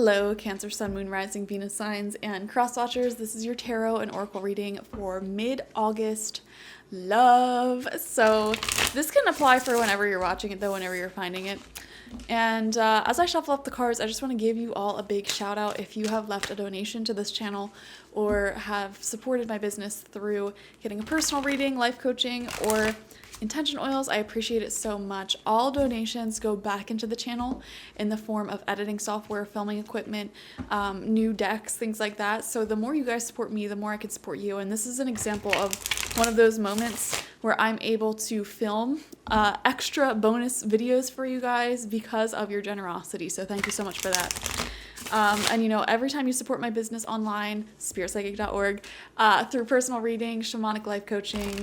Hello, Cancer, Sun, Moon, Rising, Venus signs, and cross watchers. This is your tarot and oracle reading for mid-August love. So this can apply for whenever you're watching it, though, whenever you're finding it. And as I shuffle up the cards, I just want to give you all a big shout out if you have left a donation to this channel or have supported my business through getting a personal reading, life coaching, or intention oils. I appreciate it so much. All donations go back into the channel in the form of editing software, filming equipment, new decks, things like that. So the more you guys support me, the more I can support you. And this is an example of one of those moments where I'm able to film extra bonus videos for you guys because of your generosity. So thank you so much for that. And you know, every time you support my business online, spiritpsychic.org, through personal reading, shamanic life coaching,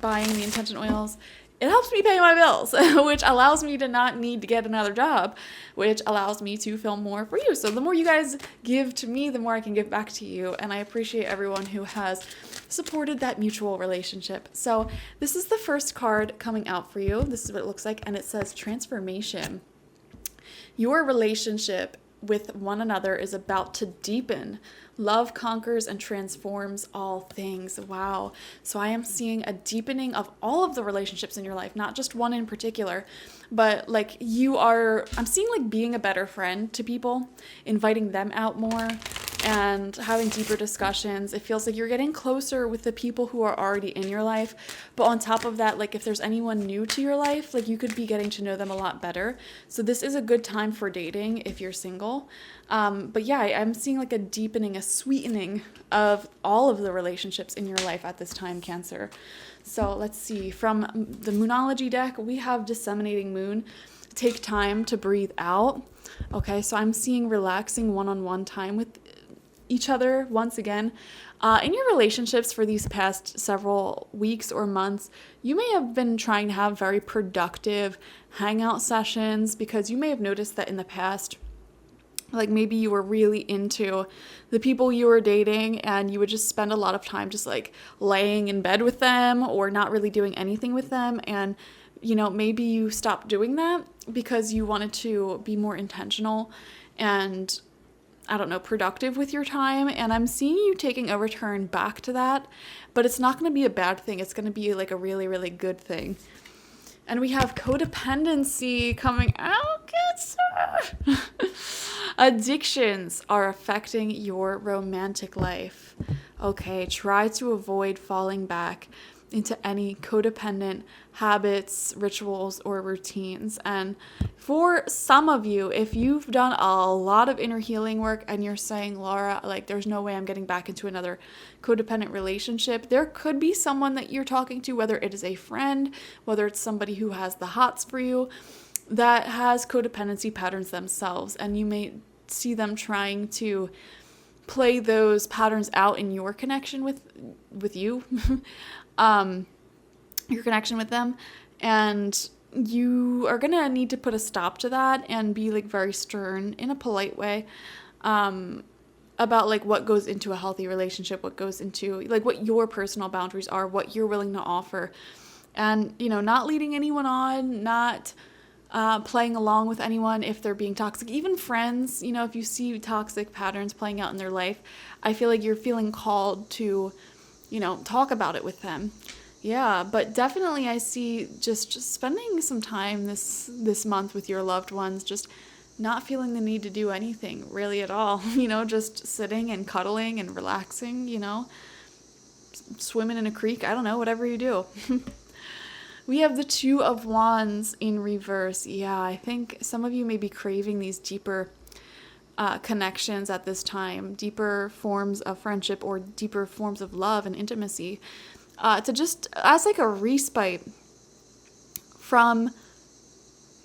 buying the intention oils, it helps me pay my bills, which allows me to not need to get another job, which allows me to film more for you. So the more you guys give to me, the more I can give back to you. And I appreciate everyone who has supported that mutual relationship. So this is the first card coming out for you. This is what it looks like. And it says transformation. Your relationship with one another is about to deepen. Love conquers and transforms all things. Wow. So I am seeing a deepening of all of the relationships in your life, not just one in particular, but like I'm seeing like being a better friend to people, inviting them out more and having deeper discussions. It feels like you're getting closer with the people who are already in your life. But on top of that, like if there's anyone new to your life, like you could be getting to know them a lot better. So this is a good time for dating if you're single. But yeah, I'm seeing like a deepening, a sweetening of all of the relationships in your life at this time, Cancer. So let's see. From the Moonology deck, we have Disseminating Moon. Take time to breathe out. Okay, so I'm seeing relaxing one-on-one time with each other once again. In your relationships for these past several weeks or months, you may have been trying to have very productive hangout sessions because you may have noticed that in the past, like maybe you were really into the people you were dating and you would just spend a lot of time just like laying in bed with them or not really doing anything with them. And, you know, maybe you stopped doing that because you wanted to be more intentional and, I don't know, productive with your time. And I'm seeing you taking a return back to that, but it's not going to be a bad thing. It's going to be like a really, really good thing. And we have codependency coming out. Cancer. Addictions are affecting your romantic life. Okay, try to avoid falling back into any codependent habits, rituals, or routines. And for some of you, if you've done a lot of inner healing work and you're saying, Laura, like there's no way I'm getting back into another codependent relationship, there could be someone that you're talking to, whether it is a friend, whether it's somebody who has the hots for you, that has codependency patterns themselves. And you may see them trying to play those patterns out in your connection with you. Your connection with them, and you are gonna need to put a stop to that and be like very stern in a polite way about like what goes into a healthy relationship, what goes into like what your personal boundaries are, what you're willing to offer, and you know, not leading anyone on, not playing along with anyone if they're being toxic, even friends. You know, if you see toxic patterns playing out in their life, I feel like you're feeling called to, you know, talk about it with them. Yeah, but definitely I see just spending some time this month with your loved ones, just not feeling the need to do anything really at all, you know, just sitting and cuddling and relaxing, you know, swimming in a creek, I don't know, whatever you do. We have the Two of Wands in reverse. Yeah, I think some of you may be craving these deeper connections at this time, deeper forms of friendship or deeper forms of love and intimacy, to just as like a respite from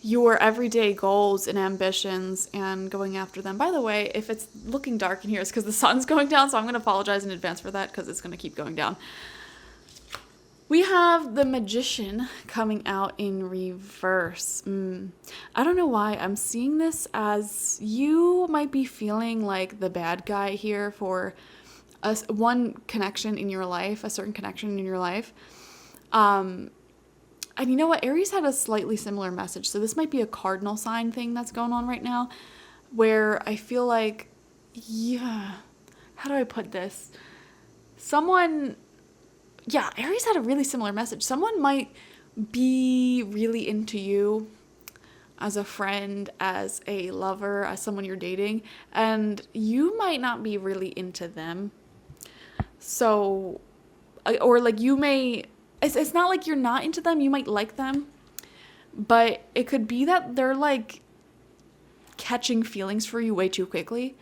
your everyday goals and ambitions and going after them. By the way, if it's looking dark in here, it's because the sun's going down, so I'm going to apologize in advance for that because it's going to keep going down. We have the Magician coming out in reverse. I don't know why I'm seeing this as you might be feeling like the bad guy here for one connection in your life, a certain connection in your life. And you know what? Aries had a slightly similar message. So this might be a cardinal sign thing that's going on right now. where I feel like, yeah, how do I put this? Aries had a really similar message. Someone might be really into you as a friend, as a lover, as someone you're dating, and you might not be really into them. So, or like you may, it's not like you're not into them, you might like them, but it could be that they're like catching feelings for you way too quickly,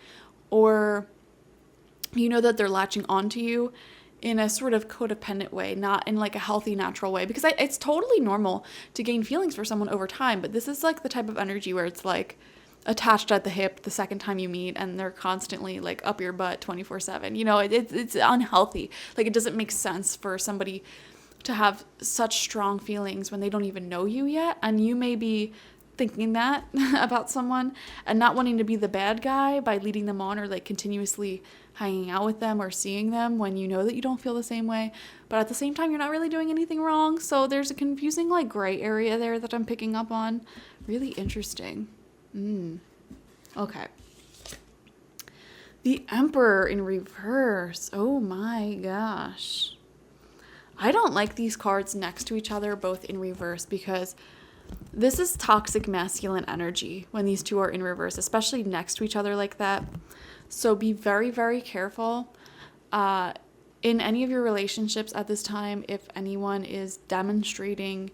or you know that they're latching onto you in a sort of codependent way, not in like a healthy, natural way. Because it's totally normal to gain feelings for someone over time, but this is like the type of energy where it's like attached at the hip the second time you meet, and they're constantly like up your butt 24/7. You know, it's unhealthy. Like, it doesn't make sense for somebody to have such strong feelings when they don't even know you yet, and you may be thinking that about someone and not wanting to be the bad guy by leading them on or like continuously hanging out with them or seeing them when you know that you don't feel the same way, but at the same time you're not really doing anything wrong. So there's a confusing like gray area there that I'm picking up on. Really interesting. Okay. The Emperor in reverse. Oh my gosh. I don't like these cards next to each other, both in reverse, because this is toxic masculine energy when these two are in reverse, especially next to each other like that. So be very, very careful in any of your relationships at this time if anyone is demonstrating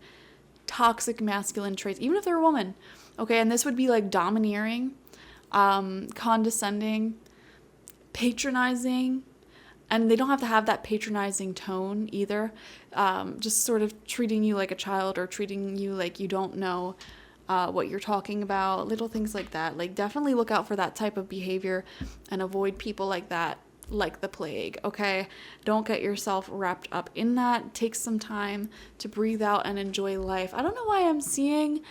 toxic masculine traits, even if they're a woman. Okay, and this would be like domineering, condescending, patronizing, and they don't have to have that patronizing tone either. Just sort of treating you like a child or treating you like you don't know what you're talking about, little things like that. Like, definitely look out for that type of behavior and avoid people like that like the plague, okay? Don't get yourself wrapped up in that. Take some time to breathe out and enjoy life. I don't know why I'm seeing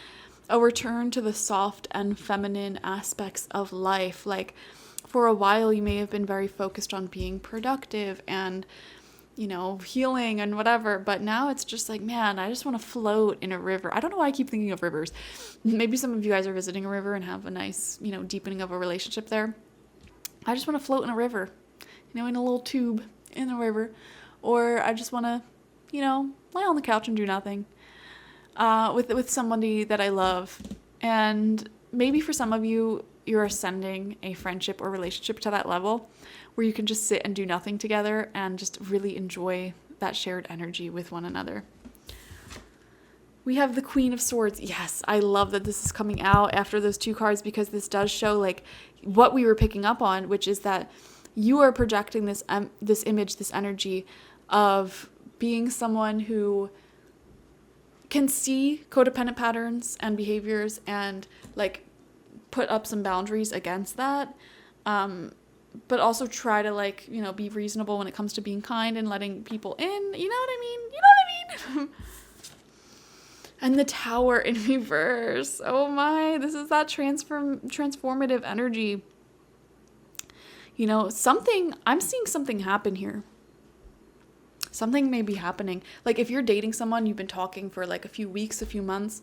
a return to the soft and feminine aspects of life. Like, for a while you may have been very focused on being productive and, you know, healing and whatever, but now it's just like, man, I just want to float in a river. I don't know why I keep thinking of rivers. Maybe some of you guys are visiting a river and have a nice, you know, deepening of a relationship there. I just want to float in a river, you know, in a little tube in a river. Or I just want to, you know, lie on the couch and do nothing with somebody that I love. And maybe for some of you, you're ascending a friendship or relationship to that level where you can just sit and do nothing together and just really enjoy that shared energy with one another. We have the Queen of Swords. Yes, I love that this is coming out after those two cards, because this does show like what we were picking up on, which is that you are projecting this image, this energy of being someone who can see codependent patterns and behaviors and like put up some boundaries against that, but also try to like, you know, be reasonable when it comes to being kind and letting people in, you know what I mean? And the Tower in reverse. Oh my, this is that transformative energy. You know, I'm seeing something happen here. Something may be happening. Like, if you're dating someone, you've been talking for like a few weeks, a few months,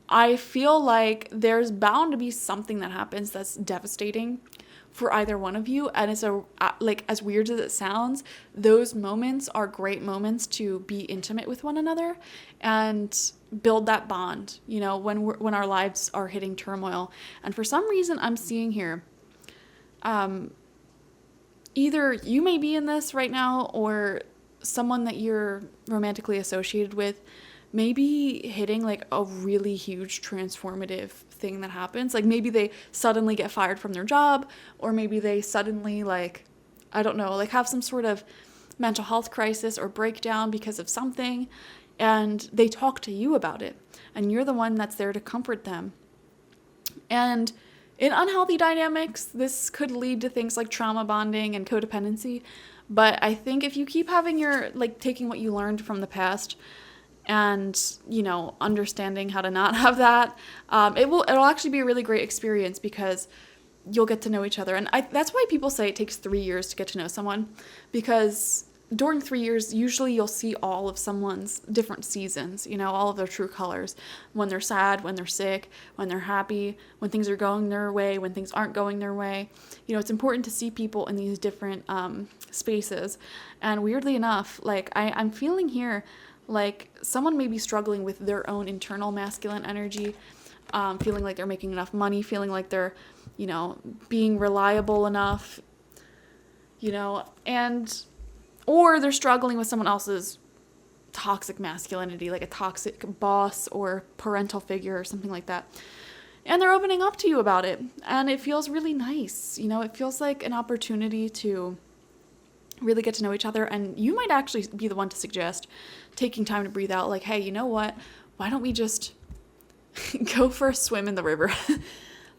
I feel like there's bound to be something that happens that's devastating for either one of you. And it's like, as weird as it sounds, those moments are great moments to be intimate with one another and build that bond, you know, when our lives are hitting turmoil. And for some reason I'm seeing here, either you may be in this right now, or someone that you're romantically associated with maybe hitting like a really huge transformative thing that happens. Like, maybe they suddenly get fired from their job, or maybe they suddenly, like, I don't know, like have some sort of mental health crisis or breakdown because of something, and they talk to you about it, and you're the one that's there to comfort them. And in unhealthy dynamics, this could lead to things like trauma bonding and codependency. But I think if you keep having taking what you learned from the past and, you know, understanding how to not have that, it'll actually be a really great experience, because you'll get to know each other. And that's why people say it takes 3 years to get to know someone, because during 3 years, usually you'll see all of someone's different seasons, you know, all of their true colors. When they're sad, when they're sick, when they're happy, when things are going their way, when things aren't going their way. You know, it's important to see people in these different spaces. And weirdly enough, like I'm feeling here, like someone may be struggling with their own internal masculine energy, feeling like they're making enough money, feeling like they're, you know, being reliable enough, you know, or they're struggling with someone else's toxic masculinity, like a toxic boss or parental figure or something like that. And they're opening up to you about it. And it feels really nice. You know, it feels like an opportunity to really get to know each other. And you might actually be the one to suggest taking time to breathe out. Like, hey, you know what? Why don't we just go for a swim in the river?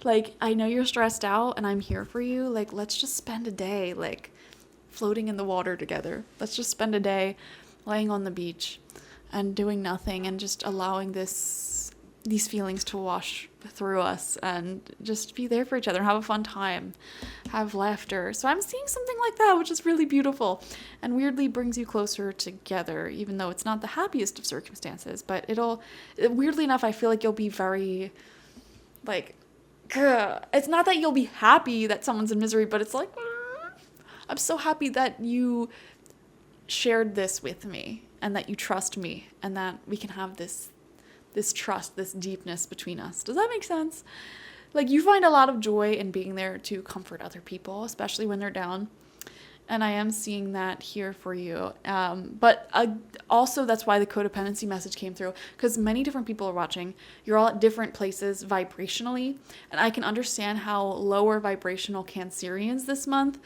Like, I know you're stressed out and I'm here for you. Like, let's just spend a day, like, floating in the water together. Let's just spend a day laying on the beach and doing nothing and just allowing these feelings to wash through us and just be there for each other and have a fun time, have laughter. So I'm seeing something like that, which is really beautiful and weirdly brings you closer together, even though it's not the happiest of circumstances. But weirdly enough, I feel like you'll be very, like, it's not that you'll be happy that someone's in misery, but it's like, I'm so happy that you shared this with me and that you trust me and that we can have this trust, this deepness between us. Does that make sense? Like, you find a lot of joy in being there to comfort other people, especially when they're down. And I am seeing that here for you. But also that's why the codependency message came through, because many different people are watching. You're all at different places vibrationally. And I can understand how lower vibrational Cancerians this month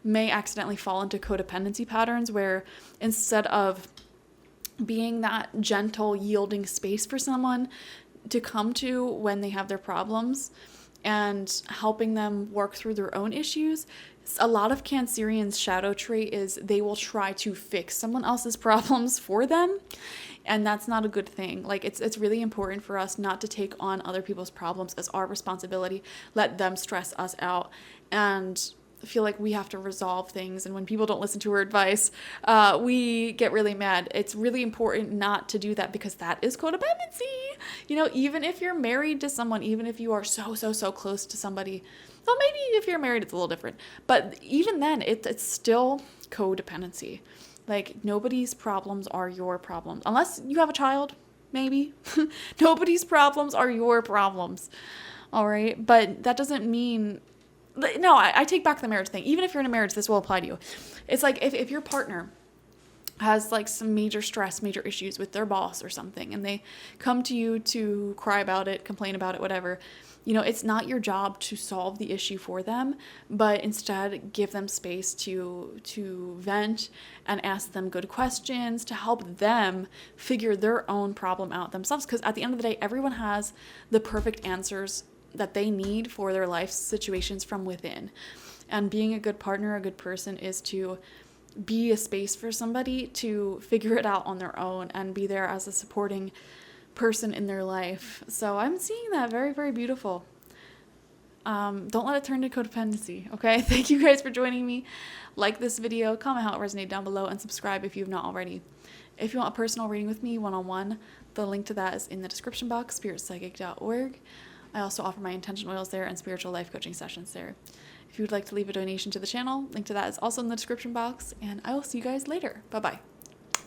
may accidentally fall into codependency patterns where instead of being that gentle, yielding space for someone to come to when they have their problems and helping them work through their own issues, a lot of Cancerians' shadow trait is they will try to fix someone else's problems for them, and that's not a good thing. Like, it's really important for us not to take on other people's problems as our responsibility, let them stress us out, and feel like we have to resolve things. And when people don't listen to our advice, we get really mad. It's really important not to do that, because that is codependency. You know, even if you're married to someone, even if you are so close to somebody, well, maybe if you're married, it's a little different. But even then, it's still codependency. Like, nobody's problems are your problems. Unless you have a child, maybe. Nobody's problems are your problems. All right? But that doesn't mean... No, I take back the marriage thing. Even if you're in a marriage, this will apply to you. It's like if your partner has like some major stress, major issues with their boss or something, and they come to you to cry about it, complain about it, whatever, you know, it's not your job to solve the issue for them, but instead give them space to vent and ask them good questions to help them figure their own problem out themselves. Because at the end of the day, everyone has the perfect answers that they need for their life situations from within. And being a good partner, a good person, is to be a space for somebody to figure it out on their own and be there as a supporting person in their life. So I'm seeing that very, very beautiful. Don't let it turn to codependency, okay? Thank you guys for joining me. Like this video, comment how it resonated down below, and subscribe if you have not already. If you want a personal reading with me one-on-one, the link to that is in the description box, spiritpsychic.org. I also offer my intention oils there and spiritual life coaching sessions there. If you would like to leave a donation to the channel, link to that is also in the description box, and I will see you guys later. Bye-bye.